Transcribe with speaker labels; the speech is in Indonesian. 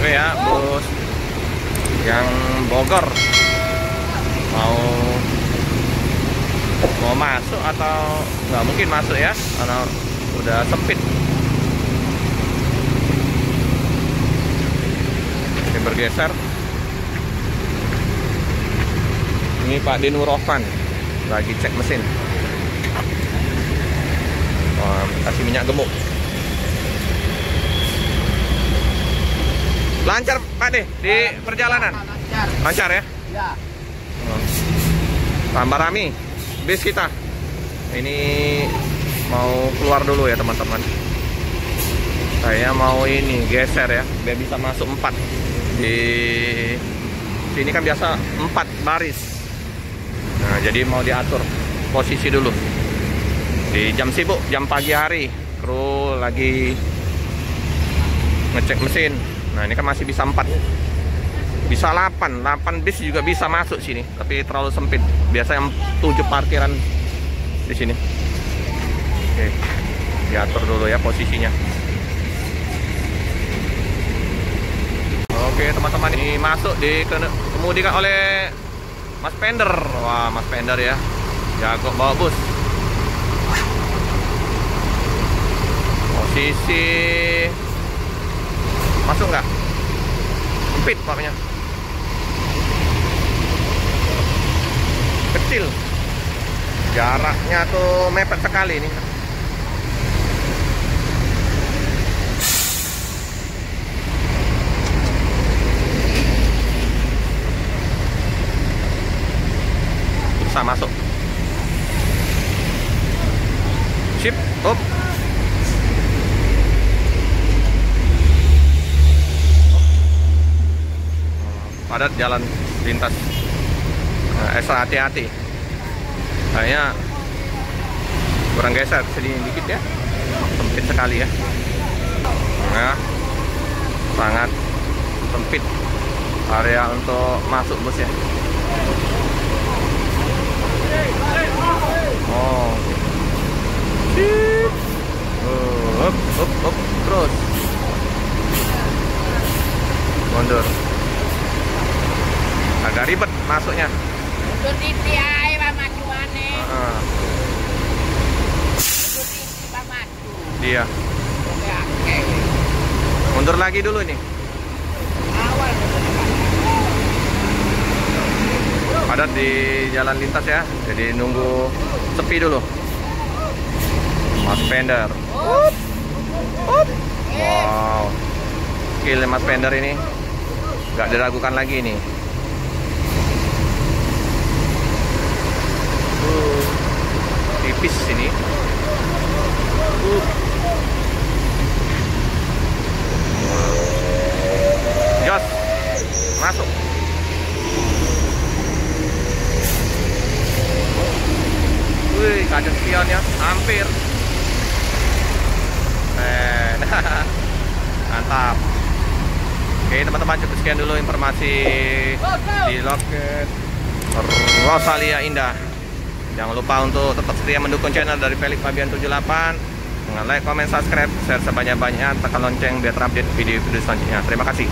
Speaker 1: Oke ya, bus yang Bogor mau masuk atau nggak mungkin masuk ya, karena udah sempit. Ini bergeser. Ini Pak Dinur Rohman lagi cek mesin. Wah, kasih minyak gemuk. Lancar Pak deh di perjalanan. Lancar ya?
Speaker 2: Ya.
Speaker 1: Tambah rame bis kita. Ini mau keluar dulu ya teman-teman. Saya mau ini geser ya, biar bisa masuk 4. Di sini kan biasa 4 baris. Nah, jadi mau diatur posisi dulu. Di jam sibuk, jam pagi hari, kru lagi ngecek mesin. Nah, ini kan masih bisa 4. Bisa 8 bis juga bisa masuk sini, tapi terlalu sempit. Biasa yang 7 parkiran di sini. Oke, diatur dulu ya posisinya. Oke teman-teman, ini masuk dikemudikan oleh Mas Pender. Wah, Mas Pender ya, jago bawa bus. Posisi masuk nggak? Sempit pokoknya. Kecil. Jaraknya tuh mepet sekali ini. Bisa masuk. Sip, up. Padat jalan lintas. Nah, ekstra hati-hati. Kayaknya kurang geser sedikit dikit ya. Sempit sekali ya. Nah, sangat sempit area untuk masuk bus ya. Oh. Up, terus. Mundur. Agak ribet masuknya.
Speaker 2: Mundur titi ae Pak maju maneh. Mundur titi Pak maju.
Speaker 1: Iya.
Speaker 2: Ya, oke.
Speaker 1: Mundur lagi dulu nih.
Speaker 2: Awal
Speaker 1: Padat di jalan lintas ya. Jadi nunggu sepi dulu. Mas Pender. Wow. Skill Mas Pender ini nggak diragukan lagi nih. Tipis sini. Jos, masuk. Wih, kaca spion ya, hampir. Mantap. Oke teman-teman, cukup sekian dulu informasi di loket Rosalia Indah. Jangan lupa untuk tetap setia mendukung channel dari Felix Fabian 78 dengan like, comment, subscribe, share sebanyak-banyaknya, tekan lonceng biar terupdate video-video selanjutnya. Terima kasih.